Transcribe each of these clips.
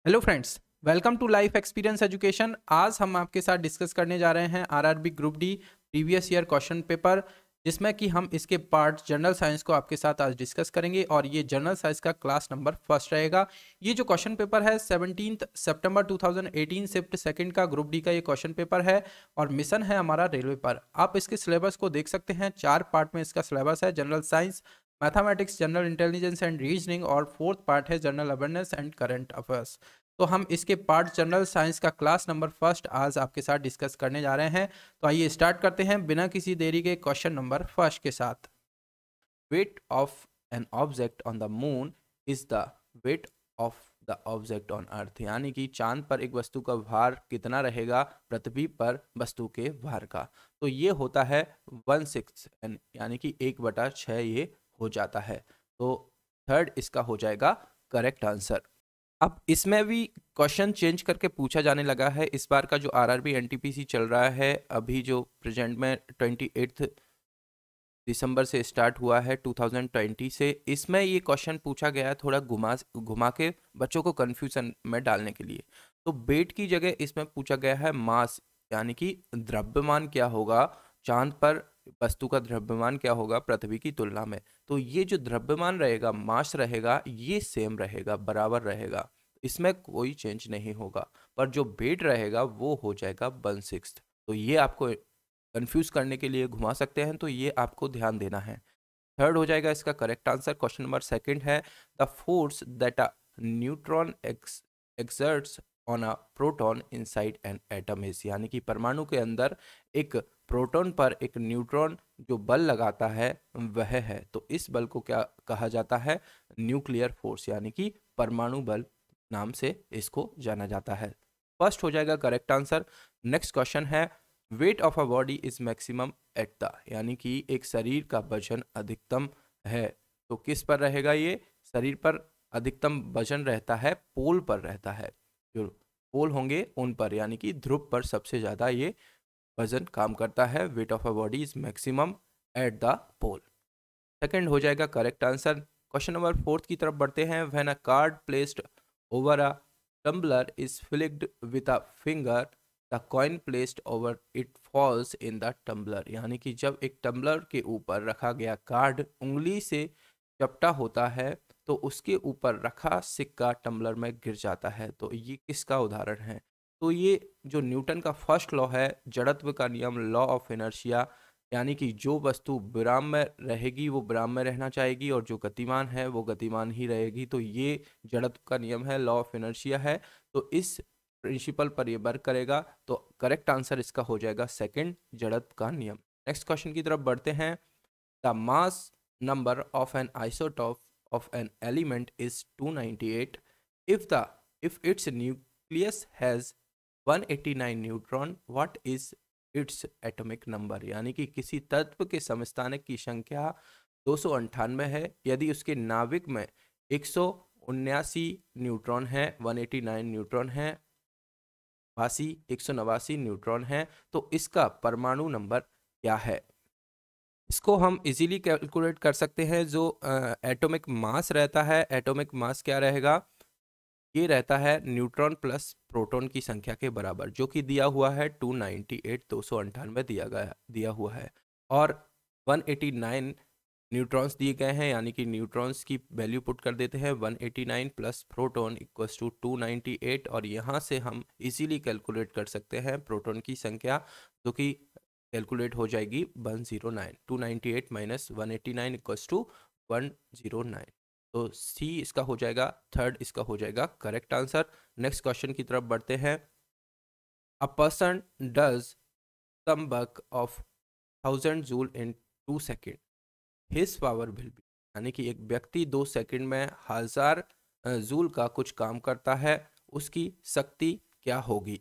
Hello friends, welcome to life experience education. आज हम आपके साथ डिस्कस करने जा रहे हैं RRB group D previous year question paper, जिसमें कि हम इसके पार्ट जनरल साइंस को आपके साथ आज डिस्कस करेंगे और ये जनरल साइंस का क्लास नंबर फर्स्ट रहेगा। ये जो क्वेश्चन पेपर है 17 सितंबर 2018 शिफ्ट सेकंड का ग्रुप डी का ये क्वेश्चन पेपर है और मिशन है हमारा रेलवे पर। आप इसके सिलेबस को देख सकते हैं, 4 पार्ट में इसका सिलेबस है। General science, mathematics, general intelligence and reasoning और फोर्थ पार्ट है general awareness and current affairs. तो हम इसके पार्ट जनरल साइंस का क्लास नंबर फर्स्ट आज आपके साथ डिस्कस करने जा रहे हैं। तो आइए स्टार्ट करते हैं बिना किसी देरी के क्वेश्चन नंबर फर्स्ट के साथ। Weight of an object on the moon is the weight of the object on earth, यानी कि चांद पर एक वस्तु का भार कितना रहेगा पृथ्वी पर वस्तु के भार का। तो ये होता है 1/6 यानी कि 1/6 ये हो जाता है। तो थर्ड इसका हो जाएगा करेक्ट आंसर। अब इसमें भी क्वेश्चन चेंज करके पूछा जाने लगा है। इस बार का जो आरआरबी एनटीपीसी चल रहा है अभी जो प्रेजेंट में 28 दिसंबर से स्टार्ट हुआ है 2020 से, इसमें ये क्वेश्चन पूछा गया है थोड़ा घुमा घुमा के बच्चों को कंफ्यूजन में डालने के लिए। तो वेट की जगह इसमें पूछा गया है मास, यानी कि द्रव्यमान क्या होगा चांद पर वस्तु का द्रव्यमान क्या होगा पृथ्वी की तुलना में। तो ये जो द्रव्यमान रहेगा, मास रहेगा, ये सेम रहेगा, बराबर रहेगा, इसमें कोई चेंज नहीं होगा। पर जो वेट रहेगा वो हो जाएगा 1/6। तो ये आपको कंफ्यूज करने के लिए घुमा सकते हैं, तो ये आपको ध्यान देना है। थर्ड हो जाएगा इसका correct answer. Question number second है the force that a neutron exerts on a proton inside an atom is, यानी कि परमाणु के अंदर एक प्रोटॉन पर एक न्यूट्रॉन जो बल लगाता है वह है। तो इस बल को क्या कहा जाता है? न्यूक्लियर फोर्स, यानी कि परमाणु बल नाम से इसको जाना जाता है। फर्स्ट हो जाएगा करेक्ट आंसर। नेक्स्ट क्वेश्चन है weight of a body is maximum at the, यानी कि एक शरीर का वजन अधिकतम है तो किस पर रहेगा? ये शरीर पर अधिकतम वजन रहता है पोल पर रहता है, जो पोल होंगे उन पर, यानी कि ध्रुव पर सबसे ज्यादा ये वजन काम करता है। Weight of a body is maximum at the pole. Second हो जाएगा correct answer. Question number fourth की तरफ बढ़ते हैं। When a card placed over a tumbler is flicked with a finger the coin placed over it falls in the tumbler, यानी कि जब एक टम्बलर के ऊपर रखा गया कार्ड उंगली से चपटा होता है तो उसके ऊपर रखा सिक्का टम्बलर में गिर जाता है। तो ये किसका उदाहरण है? तो ये जो न्यूटन का फर्स्ट लॉ है, जड़त्व का नियम, लॉ ऑफ इनर्शिया, यानी कि जो वस्तु विराम में रहेगी वो विराम में रहना चाहेगी और जो गतिमान है वो गतिमान ही रहेगी। तो ये जड़त्व का नियम है, लॉ ऑफ इनर्शिया है। तो इस प्रिंसिपल पर ये वर्क करेगा। तो करेक्ट आंसर इसका हो जाएगा सेकंड, जड़त्व का नियम। नेक्स्ट क्वेश्चन की तरफ बढ़ते हैं। The mass number of an isotope of an element is 298 if its nucleus has 189 neutron what is its atomic number, यानी कि किसी तत्व के समस्थानिक की संख्या 298 है यदि उसके नाभिक में 179 न्यूट्रॉन है, 189 न्यूट्रॉन है, 189 न्यूट्रॉन है, तो इसका परमाणु नंबर क्या है? इसको हम इजीली कैलकुलेट कर सकते हैं। जो एटॉमिक मास रहता है, एटॉमिक मास क्या रहेगा? ये रहता है न्यूट्रॉन प्लस प्रोटॉन की संख्या के बराबर, जो कि दिया हुआ है 298, 298 दिया हुआ है और 189 न्यूट्रॉन्स दिए गए हैं, यानी कि न्यूट्रॉन्स की वैल्यू पुट कर देते हैं 189 प्लस प्रोटॉन इक्वल्स टू 298 और यहाँ से हम इजीली कैलकुलेट कर सकते हैं प्रोटॉन की संख्या, जो कि कैलकुलेट हो जाएगी 109। 298 माइनस 189 इक्वल्स टू 109। तो सी इसका हो जाएगा, थर्ड इसका हो जाएगा करेक्ट आंसर। नेक्स्ट क्वेश्चन की तरफ बढ़ते हैं। A person does some work of 1000 joule in 2 second, his power will be, यानी कि एक व्यक्ति 2 सेकंड में 1000 जूल का कुछ काम करता है, उसकी शक्ति क्या होगी?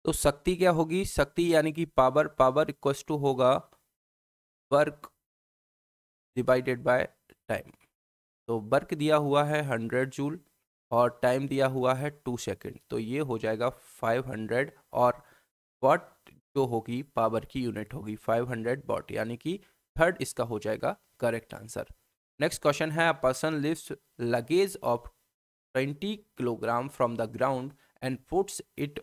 तो शक्ति क्या होगी? शक्ति यानी कि पावर, पावर इक्वल्स टू होगा वर्क डिवाइडेड बाय टाइम। तो वर्क दिया हुआ है 100 जूल और टाइम दिया हुआ है 2 सेकंड, तो ये हो जाएगा 500 और वॉट जो होगी पावर की यूनिट होगी 500 वॉट, यानी कि थर्ड इसका हो जाएगा करेक्ट आंसर। नेक्स्ट क्वेश्चन है a person lifts luggage of 20 kilogram from the ground and puts it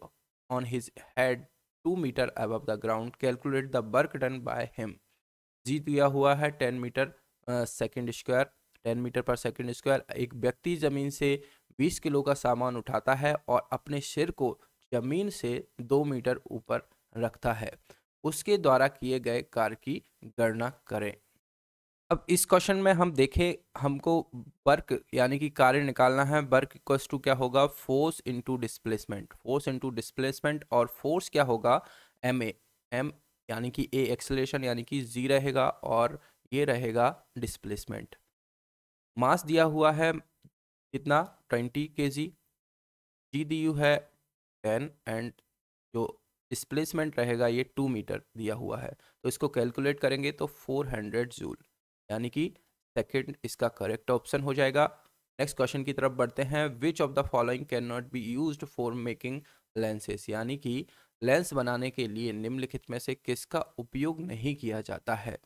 on his head 2 metre above the ground, calculate the work done by him. G दिया हुआ है 10 metre second square, 10 metre पर second square. एक व्यक्ति जमीन से 20 kilo का सामान उठाता है और अपने सिर को जमीन से 2 मीटर ऊपर रखता है, उसके द्वारा किए गए कार्य की गणना करें। अब इस क्वेश्चन में हम देखें, हमको वर्क यानी कि कार्य निकालना है। वर्क इक्वल्स टू क्या होगा, force into displacement, force into displacement. और फोर्स क्या होगा, एम ए, एम यानी कि ए एक्सेलरेशन यानी कि जी रहेगा, और ये रहेगा डिस्प्लेसमेंट। मास दिया हुआ है कितना, 20 kg, जी दी हुई है 10, एंड जो डिस्प्लेसमेंट रहेगा ये 2 मीटर दिया हुआ है। तो इसको कैलकुलेट करेंगे तो 400 जूल, यानी कि सेकंड इसका करेक्ट ऑप्शन हो जाएगा। नेक्स्ट क्वेश्चन की तरफ बढ़ते हैं। विच of the following can not be used for making lenses, यानी कि लेंस बनाने के लिए निम्नलिखित में से किसका उपयोग नहीं किया जाता है।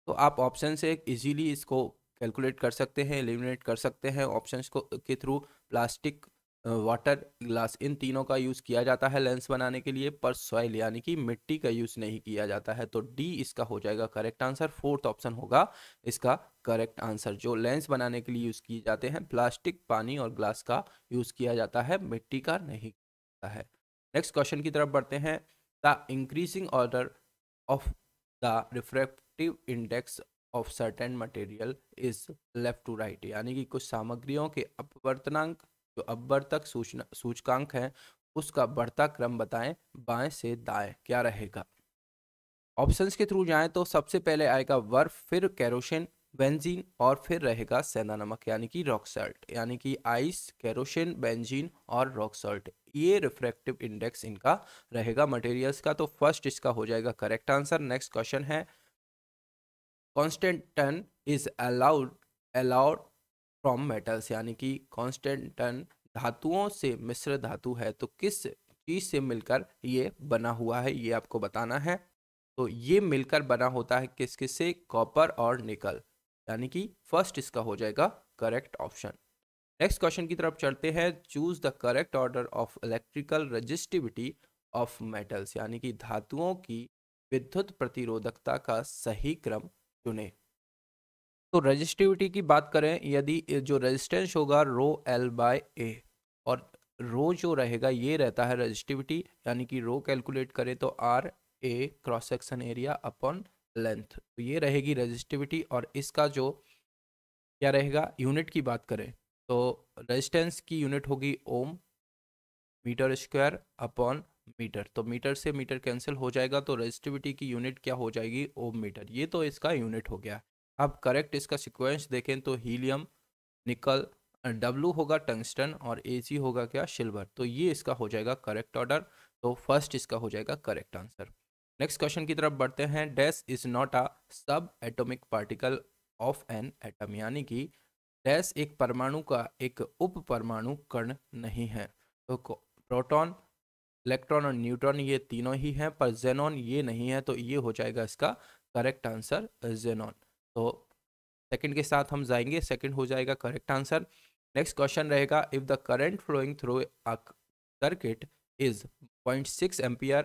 तो आप ऑप्शन से इजीली इसको कैलकुलेट कर सकते हैं, एलिमिनेट कर सकते हैं ऑप्शंस को के थ्रू। प्लास्टिक, वाटर, ग्लास, इन तीनों का यूज़ किया जाता है लेंस बनाने के लिए, पर सॉइल यानी कि मिट्टी का यूज़ नहीं किया जाता है। तो डी इसका हो जाएगा करेक्ट आंसर। फोर्थ ऑप्शन होगा इसका करेक्ट आंसर। जो लेंस बनाने के लिए यूज़ किए जाते हैं, प्लास्टिक, पानी और ग्लास का यूज़ किया जाता है, मिट्टी का नहीं किया जाता है। नेक्स्ट क्वेश्चन की तरफ बढ़ते हैं। The increasing order of the refractive index of certain material is left to right, यानी कि कुछ सामग्रियों के अपवर्तनांक, जो अपवर्तक सूचकांक है, उसका बढ़ता क्रम बताएं, बाएं से दाएं क्या रहेगा। ऑप्शंस के थ्रू जाएं तो सबसे पहले आएगा बर्फ, फिर केरोसिन, बेंजीन, और फिर रहेगा सेंधा नमक यानी कि रॉक सॉल्ट, यानी कि आइस, केरोसिन, बेंजीन और रॉक सॉल्ट। ये रिफ्रैक्टिव इंडेक्स इनका रहेगा मटेरियल्स का। तो फर्स्ट इसका हो जाएगा करेक्ट आंसर। नेक्स्ट क्वेश्चन है, constantan is allowed from metals, यानी कि कांस्टेंट टन धातुओं से मिश्र धातु है, तो किस चीज से मिलकर ये बना हुआ है, ये आपको बताना है। तो ये मिलकर बना होता है किस किस से, कॉपर और निकल, यानी कि फर्स्ट इसका हो जाएगा करेक्ट ऑप्शन। नेक्स्ट क्वेश्चन की तरफ चलते हैं। Choose the correct order of electrical resistivity of metals, यानी कि धातुओं की विद्युत प्रतिरोधकता का सही क्रम चुने। तो रेजिस्टिविटी की बात करें, यदि जो रेजिस्टेंस होगा रो एल बाय ए, और रो जो रहेगा ये रहता है रेजिस्टिविटी, यानी कि रो कैलकुलेट करें तो R A cross section area upon length, तो ये रहेगी रेजिस्टिविटी। और इसका जो क्या रहेगा, यूनिट की बात करें तो रेजिस्टेंस की यूनिट होगी ओम, मीटर स्क्वायर अपॉन मीटर, तो मीटर से मीटर कैंसिल हो जाएगा, तो रेजिस्टिविटी की यूनिट क्या हो जाएगी, ओम मीटर। ये तो इसका यूनिट हो गया। अब करेक्ट इसका सीक्वेंस देखें तो हीलियम, निकल, डब्लू होगा टंगस्टन, और एजी होगा क्या, सिल्वर। तो ये इसका हो जाएगा करेक्ट ऑर्डर। तो फर्स्ट इसका हो जाएगा करेक्ट आंसर। नेक्स्ट क्वेश्चन की तरफ बढ़ते हैं। डैश इज नॉट अ सब atomic particle of an atom, यानी कि डैश एक परमाणु का एक उप परमाणु कण नहीं है। तो प्रोटॉन, इलेक्ट्रॉन और न्यूट्रॉन ये तीनों ही हैं, पर जेनॉन ये नहीं है, तो ये हो जाएगा इसका करेक्ट आंसर जेनॉन। तो सेकंड के साथ हम जाएंगे, सेकंड हो जाएगा करेक्ट आंसर। नेक्स्ट क्वेश्चन रहेगा, if the current flowing through a circuit is 0.6 ampere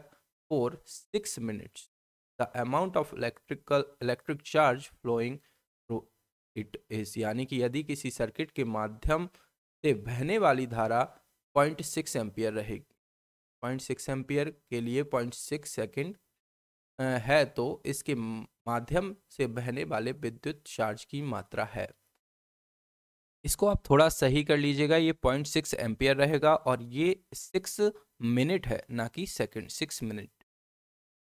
for 6 minutes, the amount of electric charge flowing through it is, यानी कि यदि किसी सर्किट के माध्यम से बहने वाली धारा 0.6 एम्पियर रहेगी, 0.6 एम्पियर के लिए 0.6 सेकेंड है, तो इसके माध्यम से बहने वाले विद्युत चार्ज की मात्रा है। इसको आप थोड़ा सही कर लीजिएगा, ये 0.6 एम्पियर रहेगा, और ये 6 मिनट है, ना कि सेकंड, 6 मिनट।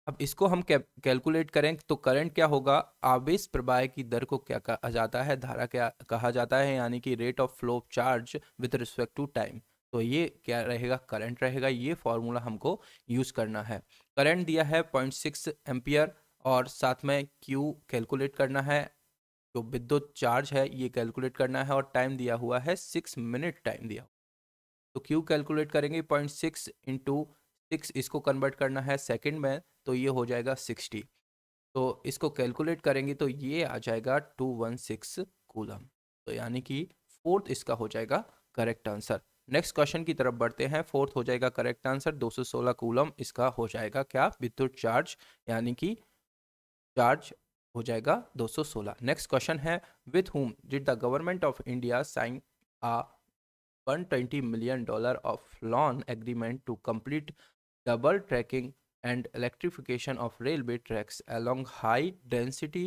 अब इसको हम कैलकुलेट करें तो करंट क्या होगा, आवेश प्रवाह की दर को क्या कहा जाता है, धारा क्या कहा जाता है, यानी कि rate of flow of charge with respect to time. तो ये क्या रहेगा, करंट रहेगा। ये फॉर्मूला हमको यूज करना है। करंट दिया है 0.6 एम्पियर, और साथ में क्यू कैलकुलेट करना है, जो विद्युत चार्ज है ये कैलकुलेट करना है, और टाइम दिया हुआ है 6 मिनट टाइम दिया। तो क्यू कैलकुलेट करेंगे 0.6 इंटू 6, इसको कन्वर्ट करना है सेकंड में, तो ये हो जाएगा 60। तो इसको कैलकुलेट करेंगे तो ये आ जाएगा 216 कूलम। तो यानी कि फोर्थ इसका हो जाएगा करेक्ट आंसर। नेक्स्ट क्वेश्चन की तरफ बढ़ते हैं। फोर्थ हो जाएगा करेक्ट आंसर 216 कूलम, इसका हो जाएगा क्या, विद्युत चार्ज, यानी कि चार्ज हो जाएगा 216। नेक्स्ट क्वेश्चन है, with whom did the government of India sign a $120 million of loan agreement to complete double tracking and electrification of railway tracks along high density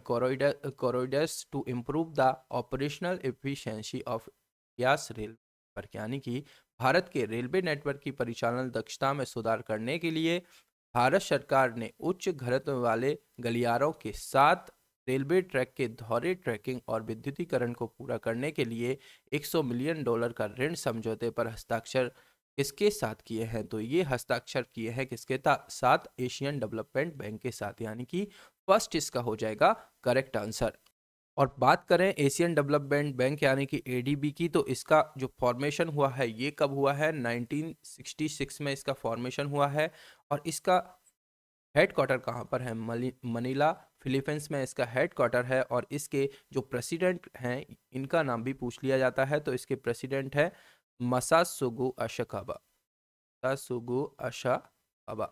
corridors to improve the operational efficiency of India's rail network। यानी कि भारत के railway network की परिचालन दक्षता में सुधार करने के लिए भारत सरकार ने उच्च घनत्व वाले गलियारों के साथ रेलवे ट्रैक के दोहरे ट्रैकिंग और विद्युतीकरण को पूरा करने के लिए $100 मिलियन का ऋण समझौते पर हस्ताक्षर किसके साथ किए हैं, तो ये हस्ताक्षर किए हैं किसके साथ, एशियन डेवलपमेंट बैंक के साथ, यानी कि फर्स्ट इसका हो जाएगा करेक्ट आंसर। और बात करें एशियन डेवलपमेंट बैंक यानी कि एडीबी की, तो इसका जो फॉर्मेशन हुआ है ये कब हुआ है, 1966 में इसका फॉर्मेशन हुआ है। और इसका हेडक्वार्टर कहाँ पर है, मनीला फिलीपींस में इसका हेडक्वार्टर है। और इसके जो प्रेसिडेंट हैं इनका नाम भी पूछ लिया जाता है, तो इसके प्रेसिडेंट है मसात्सुगु अशिकावा, मसात्सुगु अशिकावा,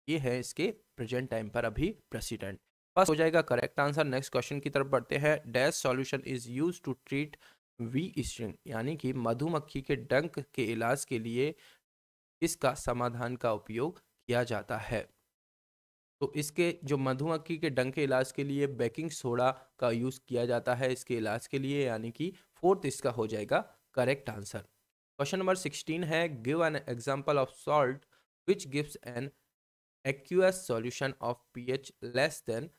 ये है इसके प्रेजेंट टाइम पर अभी प्रेसिडेंट। फर्स्ट हो जाएगा करेक्ट आंसर। नेक्स्ट क्वेश्चन की तरफ बढ़ते हैं। Dash solution is use to treat bee sting, यानी कि मधुमक्खी के डंक के इलाज के लिए इसका समाधान का उपयोग किया जाता है। तो इसके जो मधुमक्खी के डंक के इलाज के लिए बेकिंग सोडा का यूज किया जाता है इसके इलाज के लिए, यानी कि फोर्थ इसका हो जाएगा करेक्ट आंसर। क्वेश्चन नंबर 16 है, give an example of salt which gives an aqueous solution of pH less than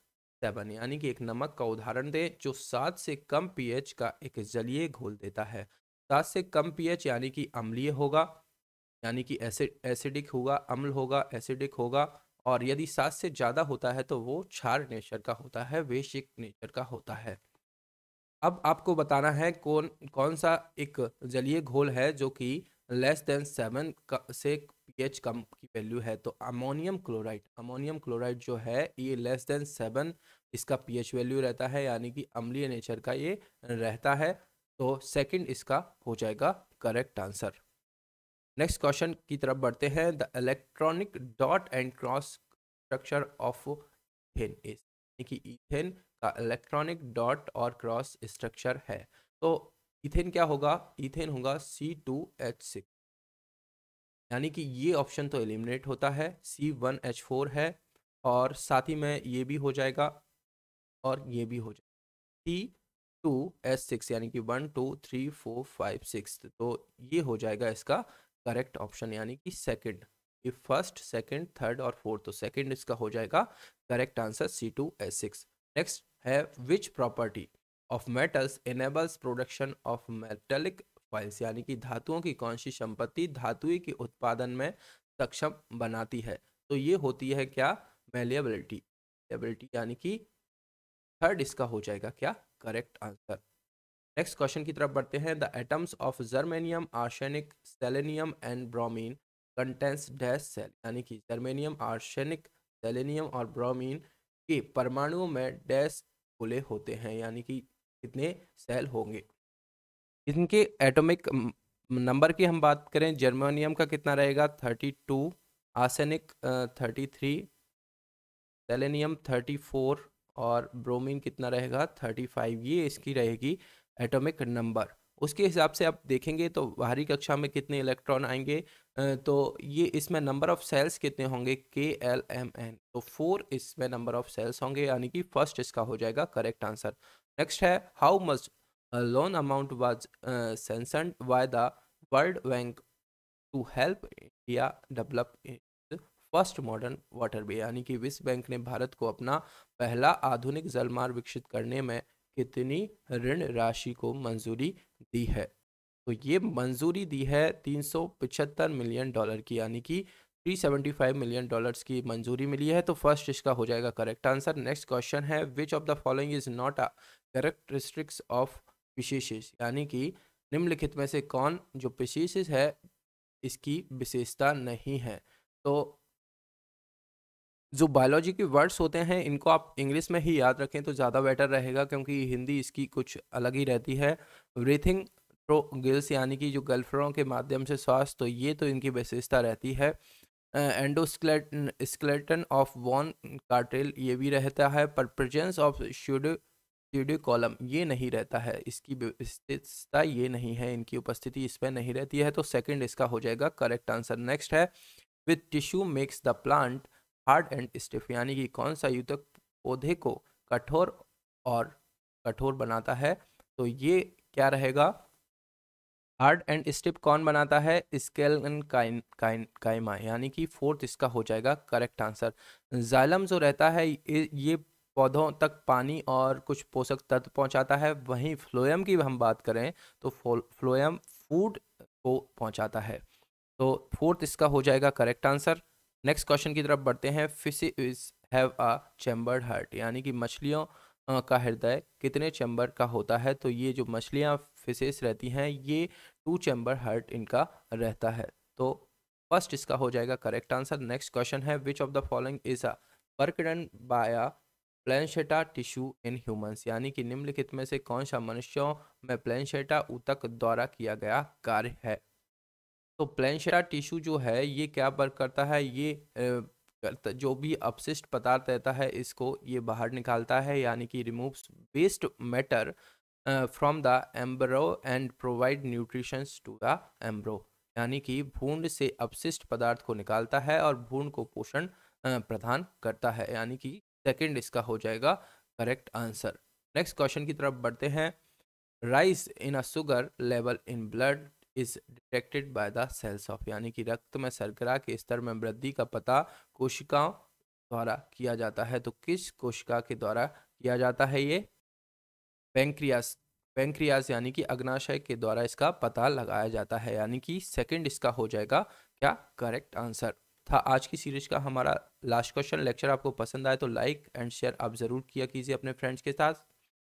7, यानी कि एक नमक का उदाहरण दे जो 7 से कम पीएच का एक जलीय घोल देता है। 7 से कम पीएच यानी कि अम्लीय होगा, यानी कि एसिडिक होगा, अम्ल होगा, एसिडिक होगा। और यदि 7 से ज़्यादा होता है तो वो क्षार नेचर का होता है, बेसिक नेचर का होता है। अब आपको बताना है कौन कौन सा एक जलीय घोल है जो कि लेस देन 7 से पीएच कम की वैल्यू है, तो अमोनियम क्लोराइड जो है ये लेस देन 7 इसका पीएच वैल्यू रहता है, यानी कि अम्लीय नेचर का ये रहता है। तो सेकंड इसका हो जाएगा करेक्ट आंसर। नेक्स्ट क्वेश्चन की तरफ बढ़ते हैं। The electronic dot and cross structure of ethane is, यानी कि इथेन का इलेक्ट्रॉनिक डॉट और क्रॉस स्ट्रक्चर है। तो इथेन क्या होगा, इथेन होगा C2H6, यानी कि ये ऑप्शन तो एलिमिनेट होता है, C1H4 है। और साथ ही में ये भी हो जाएगा और ये भी हो जाएगा C2H6, यानी कि 1 2 3 4 5 6, तो ये हो जाएगा इसका करेक्ट ऑप्शन, यानी कि सेकंड। ये फर्स्ट, सेकंड, थर्ड और फोर्थ, तो सेकंड इसका हो जाएगा करेक्ट आंसर C2H6। नेक्स्ट है, which property of metals enables production of metallic files, यानी कि धातुओं की कौन सी संपत्ति धातुओं के उत्पादन में सक्षम बनाती है, तो ये होती है क्या, मैलिएबिलिटी, यानी कि थर्ड इसका हो जाएगा क्या करेक्ट आंसर। नेक्स्ट क्वेश्चन की तरफ बढ़ते हैं। The atoms of germanium, arsenic, selenium and bromine contains dash shell, यानी कि जर्मेनियम, आर्सेनिक, सेलेनियम और ब्रोमीन के परमाणुओं में डैश खुले होते हैं, यानी कि कितने सेल होंगे। इनके एटॉमिक नंबर की हम बात करें, जर्मेनियम का कितना रहेगा 32, आर्सेनिक 33, सेलेनियम 34 और ब्रोमीन कितना रहेगा 35, ये इसकी रहेगी एटॉमिक नंबर। उसके हिसाब से आप देखेंगे तो बाहरी कक्षा में कितने इलेक्ट्रॉन आएंगे, तो ये इसमें नंबर ऑफ सेल्स कितने होंगे KLMN, तो 4 इसमें नंबर ऑफ सेल्स होंगे, यानी कि फर्स्ट इसका हो जाएगा करेक्ट आंसर। नेक्स्ट है, how much loan amount was sanctioned by the world bank to help India develop first modern waterway, यानी कि विश्व बैंक ने भारत को अपना पहला आधुनिक जलमार्ग विकसित करने में कितनी ऋण राशि को मंजूरी दी है, तो ये मंजूरी दी है $375 मिलियन की, यानी कि $375 मिलियन की मंजूरी मिली है, तो फर्स्ट इसका हो जाएगा करेक्ट आंसर। नेक्स्ट क्वेश्चन है, which of the following is not a characteristics of species, यानी कि निम्नलिखित में से कौन जो स्पीशीज है इसकी विशेषता नहीं है। तो जो बायोलॉजी के वर्ड्स होते हैं इनको आप इंग्लिश में ही याद रखें तो ज़्यादा बेटर रहेगा, क्योंकि हिंदी इसकी कुछ अलग ही रहती है। ब्रीथिंग गिल्स यानी कि जो गल्फरों के माध्यम से श्वास, तो ये तो इनकी विशेषता रहती है। एंडोस्केलेटन ऑफ वॉन कार्टेल ये भी रहता है, पर प्रेजेंस ऑफ स्यूडो कॉलम ये नहीं रहता है, इसकी विशेषता ये नहीं है, इनकी उपस्थिति इसमें नहीं रहती है। तो सेकंड इसका हो जाएगा करेक्ट आंसर। नेक्स्ट है with tissue makes the plant hard and stiff, यानी कि कौन सा यूतक पौधे को कठोर और कठोर बनाता है, तो ये क्या रहेगा, हार्ड एंड स्टिफ कौन बनाता है, स्केलन काइमा, यानी कि फोर्थ इसका हो जाएगा करेक्ट आंसर। जाइलम जो रहता है ये पौधों तक पानी और कुछ पोषक तत्व पहुंचाता है, वहीं फ्लोएम की हम बात करें तो फ्लोएम फूड को पहुंचाता है। तो फोर्थ इसका हो जाएगा करेक्ट आंसर। नेक्स्ट क्वेश्चन की तरफ बढ़ते हैं। Fish have a chambered heart, यानी कि मछलियों का हृदय कितने चैम्बर का होता है, तो ये जो मछलियाँ फिशेस रहती हैं ये 2 चैम्बर हार्ट इनका रहता है। तो फर्स्ट इसका हो जाएगा करेक्ट आंसर। नेक्स्ट क्वेश्चन है which of the following is a work done by a placenta tissue in humans, यानी कि निम्नलिखित में से कौन सा मनुष्यों में प्लेनशेटा ऊतक द्वारा किया गया कार्य है। तो प्लेनशेटा टिश्यू जो है ये क्या वर्क करता है, ये जो भी अपशिष्ट पदार्थ रहता है इसको ये बाहर निकालता है, यानी कि removes waste matter from the embryo and provide nutritions to the embryo, यानी कि भ्रूण से अपशिष्ट पदार्थ को निकालता है और भ्रूण को पोषण प्रदान करता है, यानी कि सेकंड इसका हो जाएगा करेक्ट आंसर। नेक्स्ट क्वेश्चन की तरफ बढ़ते हैं। Rise in a sugar level in blood is detected by the cells of, यानी कि रक्त में शर्करा के स्तर में वृद्धि का पता कोशिकाओं द्वारा किया जाता है, तो किस कोशिका के द्वारा किया जाता है ये, पेंक्रियास, पेंक्रियास यानी कि अग्नाशय के द्वारा इसका पता लगाया जाता है, यानी कि सेकंड इसका हो जाएगा क्या करेक्ट आंसर। था आज की सीरीज का हमारा लास्ट क्वेश्चन। लेक्चर आपको पसंद आए तो लाइक एंड शेयर आप ज़रूर किया कीजिए अपने फ्रेंड्स के साथ,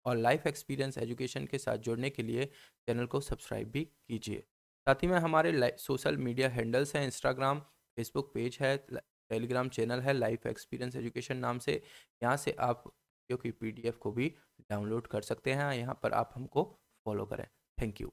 और लाइफ एक्सपीरियंस एजुकेशन के साथ जुड़ने के लिए चैनल को सब्सक्राइब भी कीजिए। साथ ही में हमारे सोशल मीडिया हैंडल्स हैं, इंस्टाग्राम, फेसबुक पेज है, टेलीग्राम चैनल है लाइफ एक्सपीरियंस एजुकेशन नाम से, यहाँ से आप वीडियो की PDF को भी डाउनलोड कर सकते हैं, यहाँ पर आप हमको फॉलो करें। Thank you.